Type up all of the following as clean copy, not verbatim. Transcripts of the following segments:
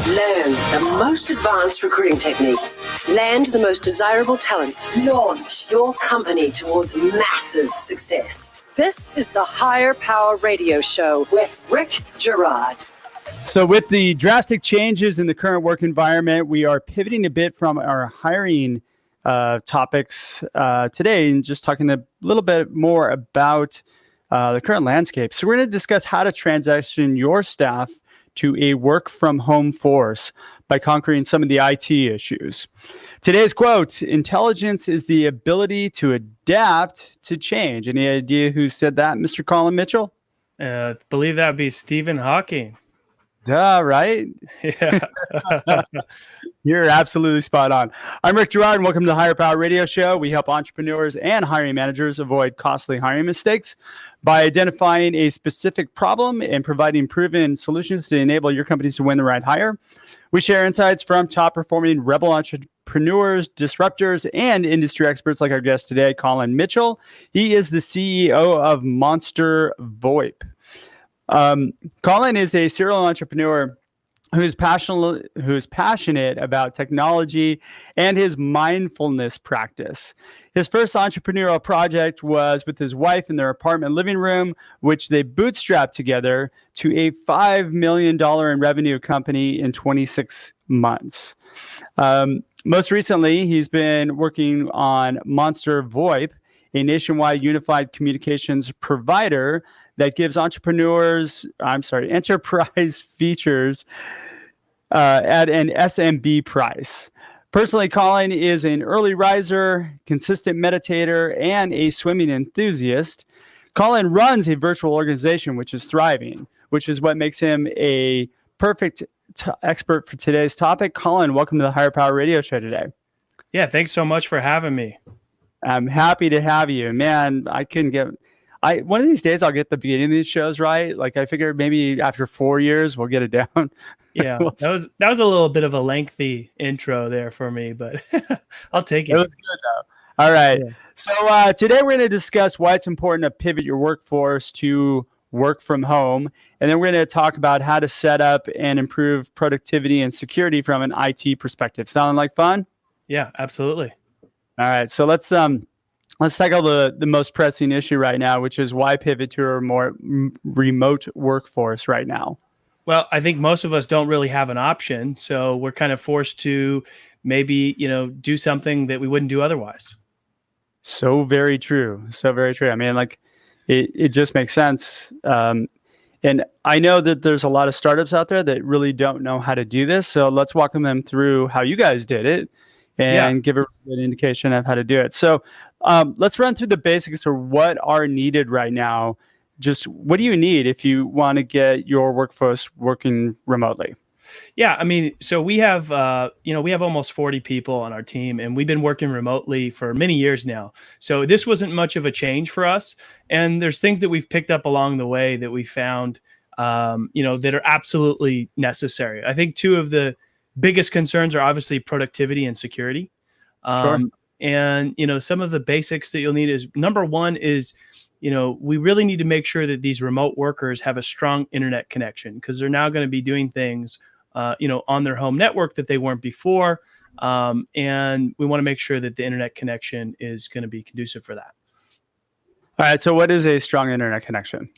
Learn the most advanced recruiting techniques. Land the most desirable talent. Launch your company towards massive success. This is the Higher Power Radio Show with Rick Girard. So with the drastic changes in the current work environment, we are pivoting a bit from our hiring topics today and just talking a little bit more about the current landscape. So we're going to discuss how to transition your staff to a work from home force by conquering some of the IT issues. Today's quote: intelligence is the ability to adapt to change. Any idea who said that, Mr. Colin Mitchell? Believe that would be Stephen Hawking. Duh, right? Yeah. You're absolutely spot on. I'm Rick Girard, and welcome to the Higher Power Radio Show. We help entrepreneurs and hiring managers avoid costly hiring mistakes by identifying a specific problem and providing proven solutions to enable your companies to win the right hire. We share insights from top-performing rebel entrepreneurs, disruptors, and industry experts like our guest today, Colin Mitchell. He is the CEO of Monster VoIP. Colin is a serial entrepreneur who's passionate about technology and his mindfulness practice. His first entrepreneurial project was with his wife in their apartment living room, which they bootstrapped together to a $5 million in revenue company in 26 months. Most recently, he's been working on Monster VoIP, a nationwide unified communications provider that gives enterprise features at an SMB price. Personally, Colin is an early riser, consistent meditator, and a swimming enthusiast. Colin runs a virtual organization which is thriving, which is what makes him a perfect expert for today's topic. Colin, welcome to the Higher Power Radio Show today. Yeah, thanks so much for having me. I'm happy to have you. Man, one of these days I'll get the beginning of these shows right. Like I figured maybe after 4 years we'll get it down. Yeah, that was a little bit of a lengthy intro there for me, but I'll take it. It was good though. All right. Yeah. So today we're going to discuss why it's important to pivot your workforce to work from home. And then we're going to talk about how to set up and improve productivity and security from an IT perspective. Sound like fun? Yeah, absolutely. All right. So let's tackle the most pressing issue right now, which is why pivot to a more remote workforce right now. Well, I think most of us don't really have an option, so we're kind of forced to maybe, do something that we wouldn't do otherwise. So very true. So very true. I mean, like it just makes sense. And I know that there's a lot of startups out there that really don't know how to do this. So let's walk them through how you guys did it and give a good indication of how to do it. So let's run through the basics of what are needed right now. Just what do you need if you want to get your workforce working remotely? Yeah, I mean, so we have almost 40 people on our team, and we've been working remotely for many years now. So this wasn't much of a change for us. And there's things that we've picked up along the way that we found, that are absolutely necessary. I think two of the biggest concerns are obviously productivity and security. Sure. And, some of the basics that you'll need is, number one is, we really need to make sure that these remote workers have a strong internet connection, because they're now going to be doing things, on their home network that they weren't before. And we want to make sure that the internet connection is going to be conducive for that. All right. So what is a strong internet connection?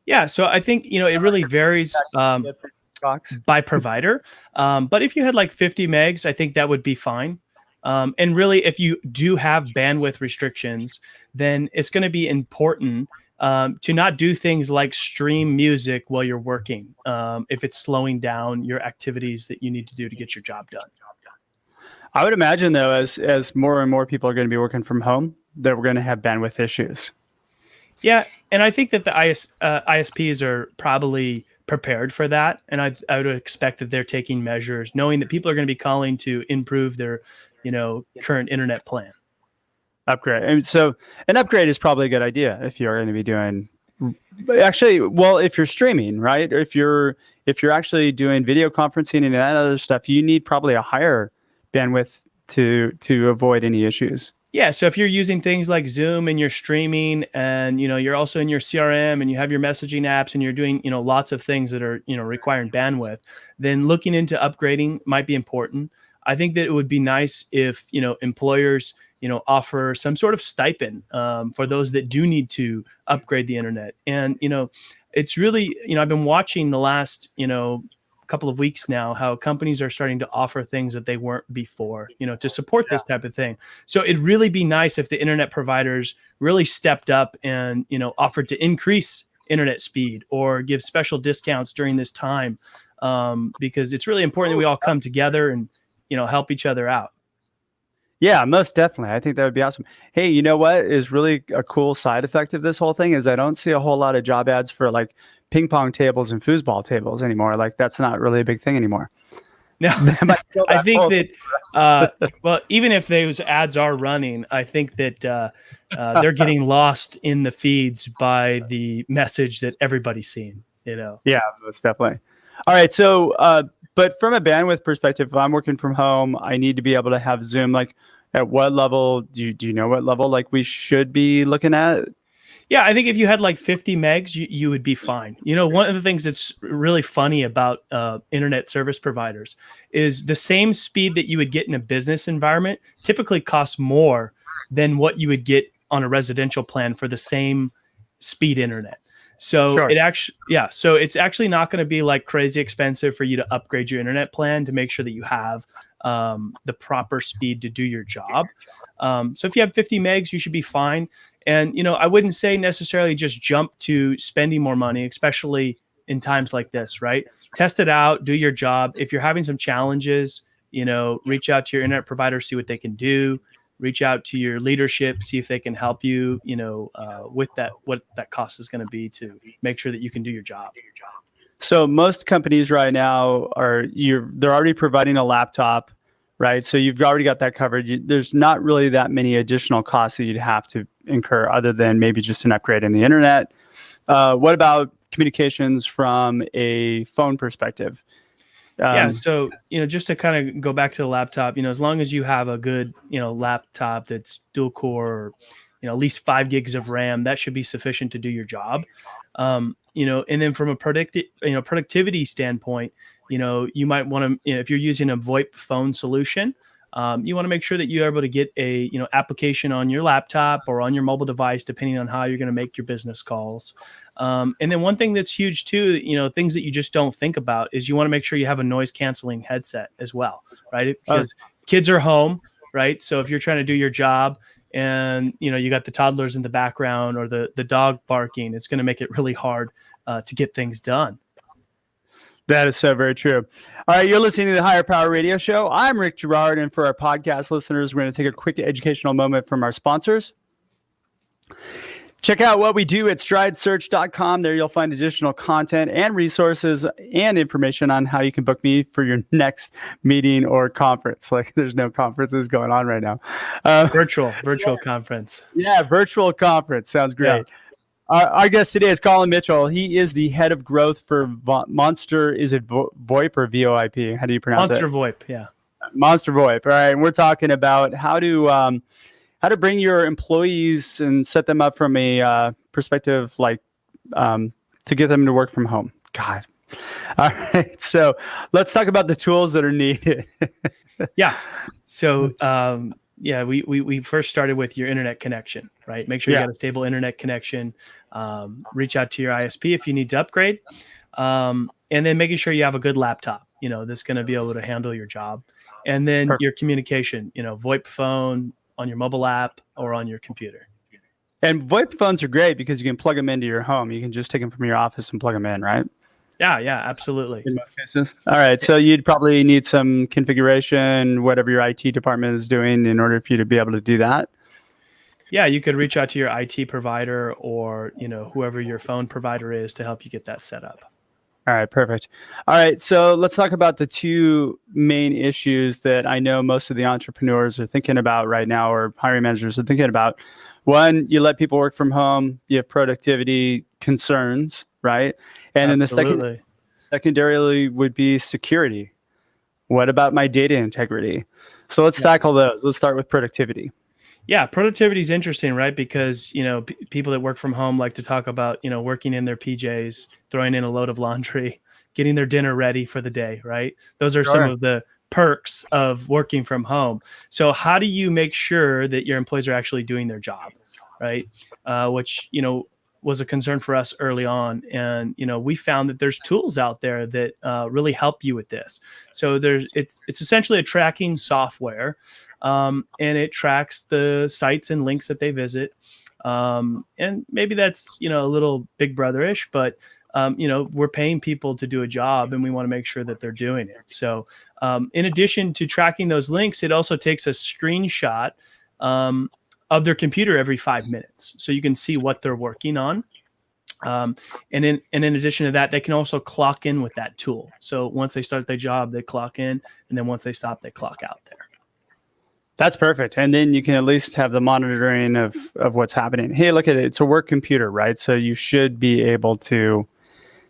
Yeah. So I think, it really varies by provider. But if you had like 50 megs, I think that would be fine. And really, if you do have bandwidth restrictions, then it's going to be important to not do things like stream music while you're working, if it's slowing down your activities that you need to do to get your job done. I would imagine, though, as more and more people are going to be working from home, that we're going to have bandwidth issues. Yeah, and I think that the ISPs are probably prepared for that, and I would expect that they're taking measures, knowing that people are going to be calling to improve their current internet plan. Upgrade. And so an upgrade is probably a good idea if you're going to be doing actually, well, if you're streaming, right? Or if you're actually doing video conferencing and that other stuff, you need probably a higher bandwidth to avoid any issues. Yeah, so if you're using things like Zoom and you're streaming and you're also in your CRM and you have your messaging apps and you're doing lots of things that are requiring bandwidth, then looking into upgrading might be important. I think that it would be nice if employers offer some sort of stipend for those that do need to upgrade the internet. And it's really I've been watching the last couple of weeks now how companies are starting to offer things that they weren't before to support this type of thing. So it'd really be nice if the internet providers really stepped up and offered to increase internet speed or give special discounts during this time, because it's really important that we all come together and help each other out. Yeah, most definitely. I think that would be awesome. Hey, you know what is really a cool side effect of this whole thing is I don't see a whole lot of job ads for like ping pong tables and foosball tables anymore. Like that's not really a big thing anymore. No, I think that, well, even if those ads are running, I think that they're getting lost in the feeds by the message that everybody's seeing, Yeah, most definitely. All right. So, but from a bandwidth perspective, if I'm working from home, I need to be able to have Zoom. Like at what level, do you know what level like we should be looking at? Yeah, I think if you had like 50 megs, you would be fine. One of the things that's really funny about internet service providers is the same speed that you would get in a business environment typically costs more than what you would get on a residential plan for the same speed internet. So Sure. So it's actually not going to be like crazy expensive for you to upgrade your internet plan to make sure that you have the proper speed to do your job. So if you have 50 megs, you should be fine. And, I wouldn't say necessarily just jump to spending more money, especially in times like this, right? Test it out, do your job. If you're having some challenges, reach out to your internet provider, see what they can do. Reach out to your leadership, see if they can help you, with that, what that cost is going to be to make sure that you can do your job. So most companies right now they're already providing a laptop, right? So you've already got that covered. There's not really that many additional costs that you'd have to incur other than maybe just an upgrade in the internet. What about communications from a phone perspective? Yeah. So, just to kind of go back to the laptop, as long as you have a good, laptop that's dual core or, at least 5 gigs of RAM, that should be sufficient to do your job. And then from a productivity standpoint, you might want to, if you're using a VoIP phone solution, you want to make sure that you're able to get a application on your laptop or on your mobile device, depending on how you're going to make your business calls. And then one thing that's huge too, things that you just don't think about is you want to make sure you have a noise canceling headset as well, right? Because kids are home, right? So if you're trying to do your job and you got the toddlers in the background or the dog barking, it's going to make it really hard to get things done. That is so very true. All right, you're listening to the Higher Power Radio Show. I'm Rick Girard, and for our podcast listeners, we're going to take a quick educational moment from our sponsors. Check out what we do at stridesearch.com. There you'll find additional content and resources and information on how you can book me for your next meeting or conference. Like there's no conferences going on right now. Virtual conference. Yeah, virtual conference. Sounds great. Yeah. Our guest today is Colin Mitchell. He is the head of growth for Monster. Is it VoIP or VoIP? How do you pronounce Monster it? VoIP, yeah. Monster VoIP. All right. And we're talking about how to bring your employees and set them up from a perspective like to get them to work from home. God. All right. So let's talk about the tools that are needed. Yeah. So we first started with your internet connection, right? Make sure you got a stable internet connection. Reach out to your ISP if you need to upgrade. And then making sure you have a good laptop, that's going to be able to handle your job. And then your communication, VoIP phone on your mobile app or on your computer. And VoIP phones are great because you can plug them into your home. You can just take them from your office and plug them in, right? Yeah, absolutely. In most cases. All right. So you'd probably need some configuration, whatever your IT department is doing in order for you to be able to do that. Yeah, you could reach out to your IT provider or, whoever your phone provider is to help you get that set up. All right, perfect. All right, so let's talk about the two main issues that I know most of the entrepreneurs are thinking about right now, or hiring managers are thinking about. One, you let people work from home, you have productivity concerns, right? And then the secondarily would be security. What about my data integrity? So let's tackle those. Let's start with productivity. Yeah, productivity is interesting, right? Because, people that work from home like to talk about, working in their PJs, throwing in a load of laundry, getting their dinner ready for the day, right? Those are some Sure. of the perks of working from home. So how do you make sure that your employees are actually doing their job, right? Which, was a concern for us early on. And, we found that there's tools out there that really help you with this. So it's essentially a tracking software, and it tracks the sites and links that they visit. And maybe that's, a little big brother-ish, but we're paying people to do a job and we want to make sure that they're doing it. So in addition to tracking those links, it also takes a screenshot of their computer every 5 minutes. So you can see what they're working on. And in addition to that, they can also clock in with that tool. So once they start their job, they clock in, and then once they stop, they clock out there. That's perfect. And then you can at least have the monitoring of what's happening. Hey, look at it. It's a work computer, right? So you should be able to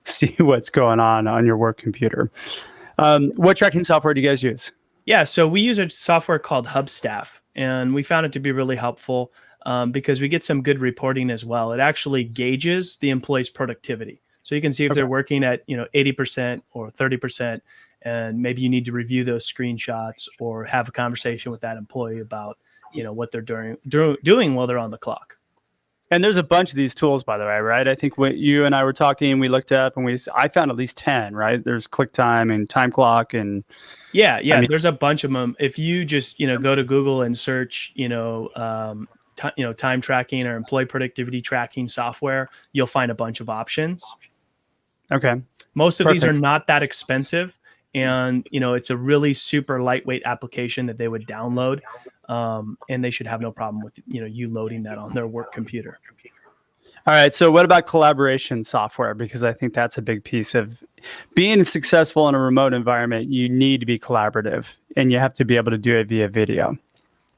see what's going on your work computer. What tracking software do you guys use? Yeah, so we use a software called Hubstaff, and we found it to be really helpful because we get some good reporting as well. It actually gauges the employee's productivity. So you can see if they're working at 80% or 30%, and maybe you need to review those screenshots or have a conversation with that employee about what they're doing while they're on the clock. And there's a bunch of these tools, by the way, right? I think when you and I were talking, we looked up and I found at least 10, right? There's ClickTime and Time Clock and yeah. There's a bunch of them. If you just go to Google and search time tracking or employee productivity tracking software, you'll find a bunch of options. Okay. Most of these are not that expensive. And, it's a really super lightweight application that they would download. And they should have no problem with, you loading that on their work computer. All right. So what about collaboration software? Because I think that's a big piece of being successful in a remote environment. You need to be collaborative and you have to be able to do it via video.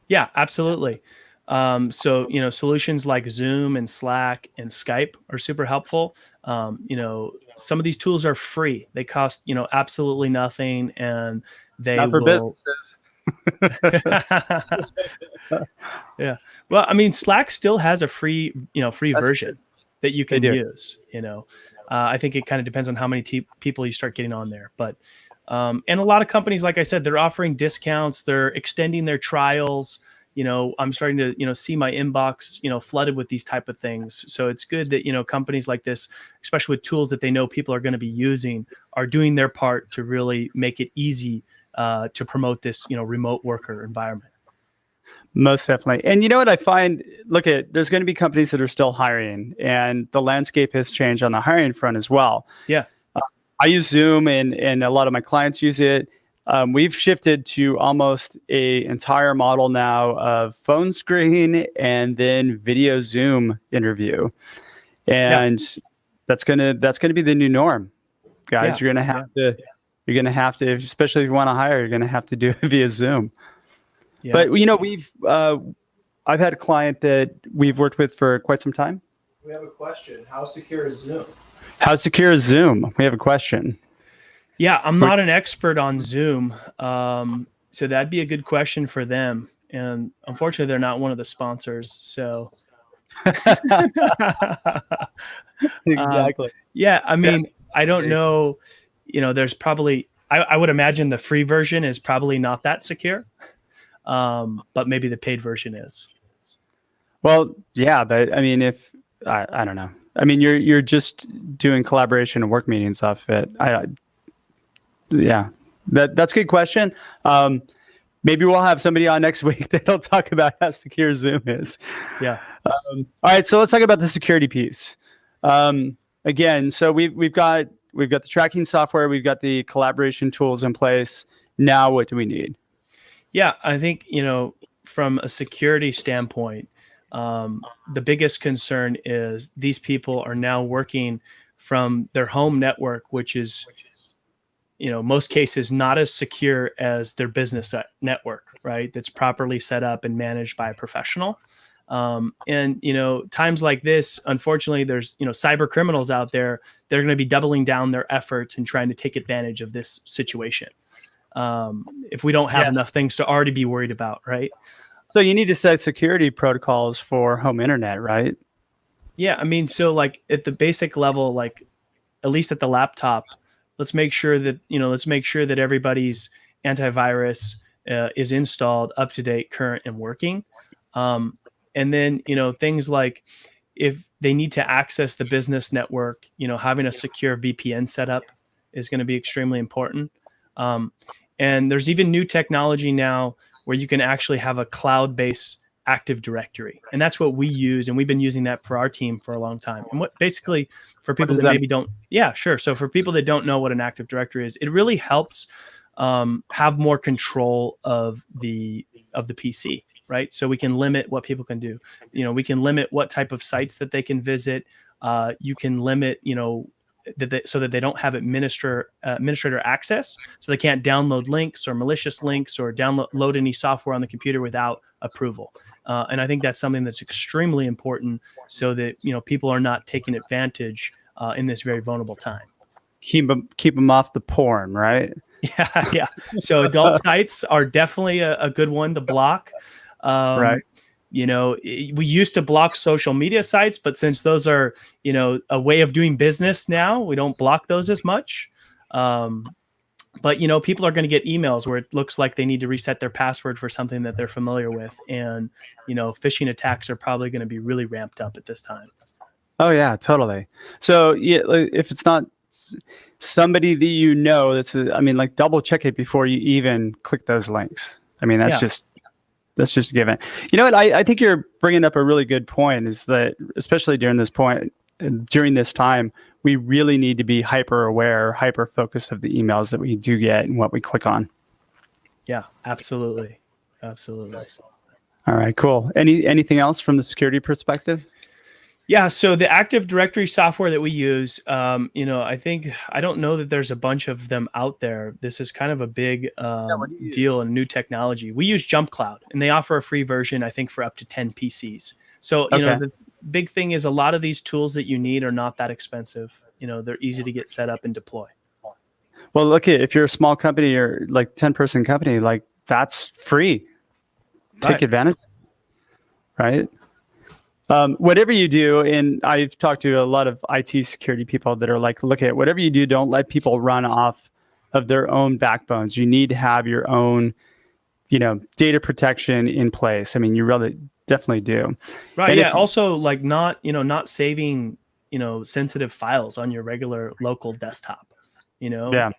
Yeah, absolutely. So, solutions like Zoom and Slack and Skype are super helpful. Some of these tools are free. They cost, absolutely nothing, and they Not for businesses. Yeah. Well, I mean, Slack still has a free version that you can use, I think it kind of depends on how many people you start getting on there, but, and a lot of companies, like I said, they're offering discounts, they're extending their trials. I'm starting to, see my inbox, flooded with these type of things. So it's good that, companies like this, especially with tools that they know people are going to be using, are doing their part to really make it easy to promote this, remote worker environment. Most definitely. And you know what I find, there's going to be companies that are still hiring and the landscape has changed on the hiring front as well. Yeah. I use Zoom and a lot of my clients use it. We've shifted to almost a entire model now of phone screen and then video Zoom interview. And that's gonna be the new norm. Guys, you're gonna have to, especially if you want to hire, you're gonna have to do it via Zoom. Yeah. But I've had a client that we've worked with for quite some time. We have a question. How secure is Zoom? How secure is Zoom? We have a question. Yeah, I'm not an expert on Zoom. So that'd be a good question for them. And unfortunately, they're not one of the sponsors. So exactly. I mean, I don't know, there's probably, I would imagine the free version is probably not that secure. But maybe the paid version is. Well, yeah, but I mean, if I don't know. I mean, you're just doing collaboration and work meetings off it. That's a good question. Maybe we'll have somebody on next week that'll talk about how secure Zoom is. Yeah. All right, so let's talk about the security piece. Again, so we've got the tracking software, we've got the collaboration tools in place. Now, what do we need? Yeah, I think, from a security standpoint, the biggest concern is these people are now working from their home network, which is, most cases not as secure as their business network, right? That's properly set up and managed by a professional. And, times like this, unfortunately, there's, cyber criminals out there. They're going to be doubling down their efforts and trying to take advantage of this situation. If we don't have enough things to already be worried about, right? So you need to set security protocols for home internet, right? Yeah, I mean, so like at the basic level, like at least at the laptop, let's make sure that everybody's antivirus is installed, up to date, current, and working. Um, and then things like if they need to access the business network, having a secure VPN setup is going to be extremely important. Um, and there's even new technology now where you can actually have a cloud-based Active Directory, and that's what we use, and we've been using that for our team for a long time. And what basically for people that maybe don't, yeah, sure. So for people that don't know what an Active Directory is, it really helps have more control of the PC, right? So we can limit what people can do. We can limit what type of sites that they can visit. You can limit, so that they don't have administrator access, so they can't download links or malicious links or load any software on the computer without approval. And I think that's something that's extremely important, so that people are not taking advantage in this very vulnerable time. Keep them off the porn, right? Yeah. So adult sites are definitely a good one to block. Right. We used to block social media sites, but since those are, a way of doing business now, we don't block those as much. But people are going to get emails where it looks like they need to reset their password for something that they're familiar with. And, phishing attacks are probably going to be really ramped up at this time. Oh yeah, totally. So yeah, if it's not somebody that double check it before you even click those links. I mean, that's just a given. You know what? I think you're bringing up a really good point, is that especially during this time, we really need to be hyper aware, hyper focused of the emails that we do get and what we click on. Yeah, absolutely. All right, cool. Anything else from the security perspective? Yeah, so the Active Directory software that we use, I don't know that there's a bunch of them out there. This is kind of a big deal in new technology. We use Jump Cloud, and they offer a free version, I think, for up to 10 PCs. So, the big thing is a lot of these tools that you need are not that expensive. They're easy to get set up and deploy. Well, look, if you're a small company or like 10-person company, like that's free. Take advantage, right? Whatever you do, and I've talked to a lot of IT security people that are like, look at whatever you do, don't let people run off of their own backbones. You need to have your own, data protection in place. I mean, you really definitely do. Right. And also like not saving, sensitive files on your regular local desktop, Yeah.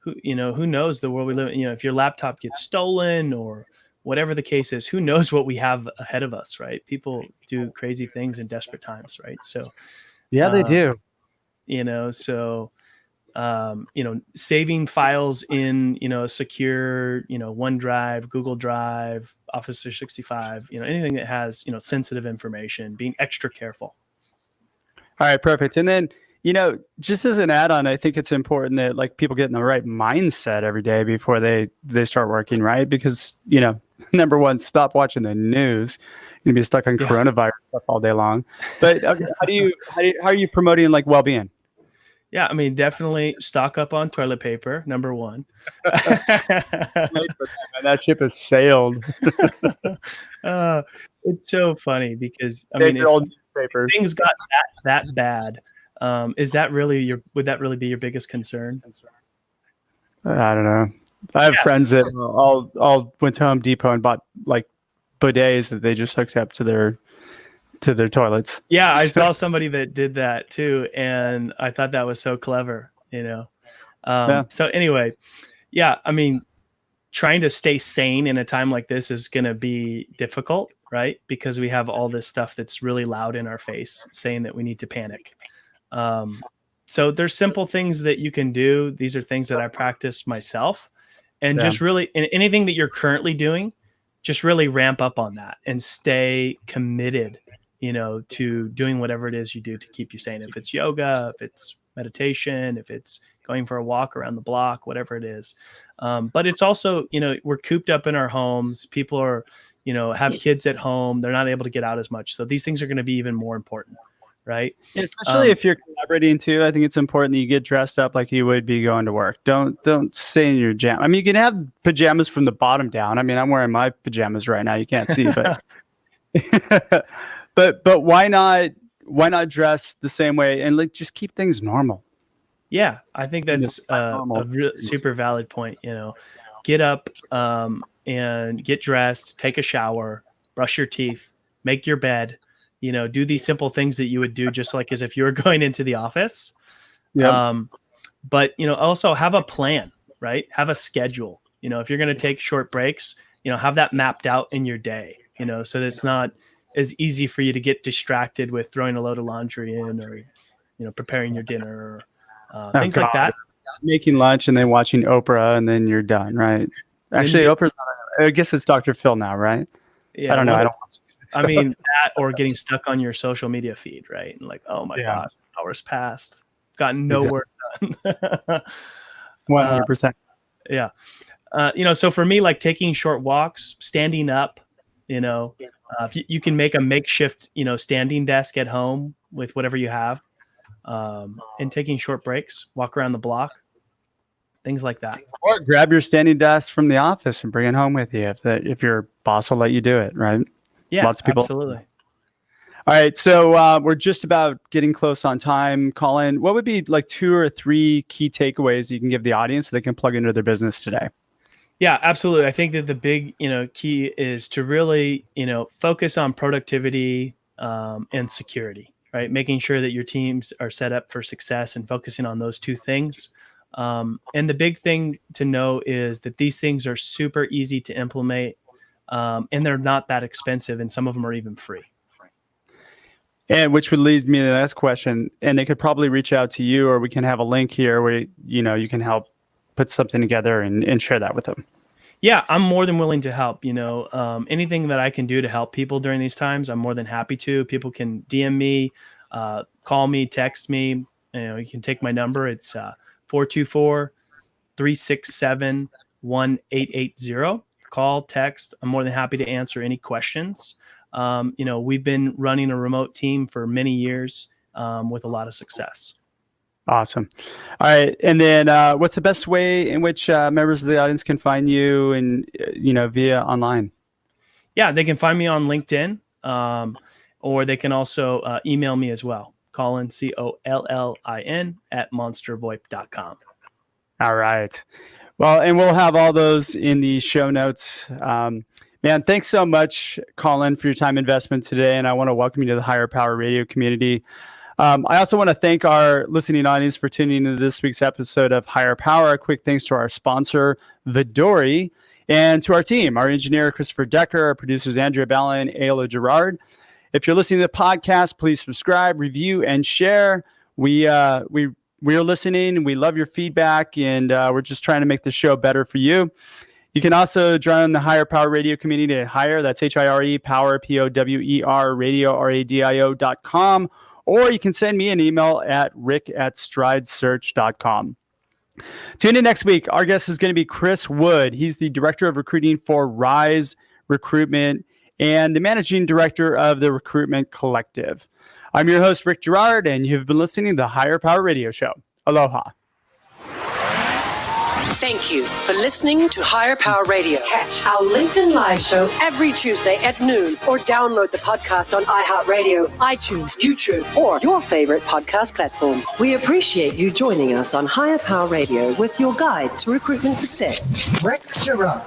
Who knows the world we live in, if your laptop gets stolen or whatever the case is, who knows what we have ahead of us, right? People do crazy things in desperate times, right? So, yeah, they do. Saving files in, a secure, OneDrive, Google Drive, Office 365, anything that has, sensitive information, being extra careful. All right, perfect. And then, just as an add-on, I think it's important that like people get in the right mindset every day before they start working, right? Because, number one, stop watching the news. You're gonna be stuck on coronavirus stuff all day long. But how are you promoting like well-being? Yeah, I mean, definitely stock up on toilet paper, number one. That ship has sailed. It's so funny because if things got that bad, would that really be your biggest concern? I don't know. I have friends that all went to Home Depot and bought like bidets that they just hooked up to their toilets. Yeah, I saw somebody that did that too, and I thought that was so clever. So anyway, I mean, trying to stay sane in a time like this is going to be difficult, right? Because we have all this stuff that's really loud in our face saying that we need to panic. So there's simple things that you can do. These are things that I practice myself, and just really in anything that you're currently doing, just really ramp up on that and stay committed, to doing whatever it is you do to keep you sane. If it's yoga, if it's meditation, if it's going for a walk around the block, whatever it is. But it's also, we're cooped up in our homes. People are, have kids at home. They're not able to get out as much. So these things are going to be even more important, right? Yeah, especially if you're collaborating too. I think it's important that you get dressed up like you would be going to work. Don't stay in your jam. I mean, you can have pajamas from the bottom down. I mean, I'm wearing my pajamas right now. You can't see, but but why not dress the same way and like just keep things normal? Yeah, I think that's super valid point. Get up and get dressed, take a shower, brush your teeth, make your bed. Do these simple things that you would do just like as if you were going into the office. Yeah. But also have a plan, right? Have a schedule. If you're going to take short breaks, have that mapped out in your day. So that it's not as easy for you to get distracted with throwing a load of laundry in, or preparing your dinner, or things like that. Making lunch and then watching Oprah and then you're done, right? Actually, Oprah's not, I guess it's Dr. Phil now, right? Yeah, I don't know. I mean, that or getting stuck on your social media feed, right? And like, oh my gosh, hours passed, gotten no work done. 100%. Yeah. So for me, like taking short walks, standing up, if you can make a makeshift, standing desk at home with whatever you have, and taking short breaks, walk around the block, things like that. Or grab your standing desk from the office and bring it home with you if your boss will let you do it, right? Yeah, lots of people. Absolutely. All right, so we're just about getting close on time. Colin, what would be like 2 or 3 key takeaways you can give the audience so they can plug into their business today? Yeah, absolutely. I think that the big, key is to really, focus on productivity and security, right? Making sure that your teams are set up for success and focusing on those 2 things. And the big thing to know is that these things are super easy to implement, and they're not that expensive, and some of them are even free. And which would lead me to the next question. And they could probably reach out to you, or we can have a link here where you can help put something together and share that with them. Yeah, I'm more than willing to help. Anything that I can do to help people during these times, I'm more than happy to. People can DM me, call me, text me. You can take my number. It's 424-367-1880. Call, text. I'm more than happy to answer any questions. We've been running a remote team for many years with a lot of success. Awesome. All right. And then what's the best way in which members of the audience can find you and, via online? Yeah, they can find me on LinkedIn, or they can also email me as well. Colin, COLLIN @monstervoip.com. All right. Well, and we'll have all those in the show notes. Man, thanks so much, Colin, for your time investment today. And I want to welcome you to the Higher Power Radio community. I also want to thank our listening audience for tuning into this week's episode of Higher Power. A quick thanks to our sponsor, Vidori, and to our team, our engineer, Christopher Decker, our producers, Andrea Ballin, Ayla Girard. If you're listening to the podcast, please subscribe, review, and share. We are listening. We love your feedback, and we're just trying to make the show better for you. You can also join the Higher Power Radio community at Higher. That's HIRE, Power, POWER, radio, RADIO.com. Or you can send me an email at rick@stridesearch.com. Tune in next week. Our guest is going to be Chris Wood. He's the Director of Recruiting for Rise Recruitment and the Managing Director of the Recruitment Collective. I'm your host, Rick Girard, and you've been listening to the Higher Power Radio Show. Aloha. Thank you for listening to Higher Power Radio. Catch our LinkedIn Live show every Tuesday at noon, or download the podcast on iHeartRadio, iTunes, YouTube, or your favorite podcast platform. We appreciate you joining us on Higher Power Radio with your guide to recruitment success, Rick Girard.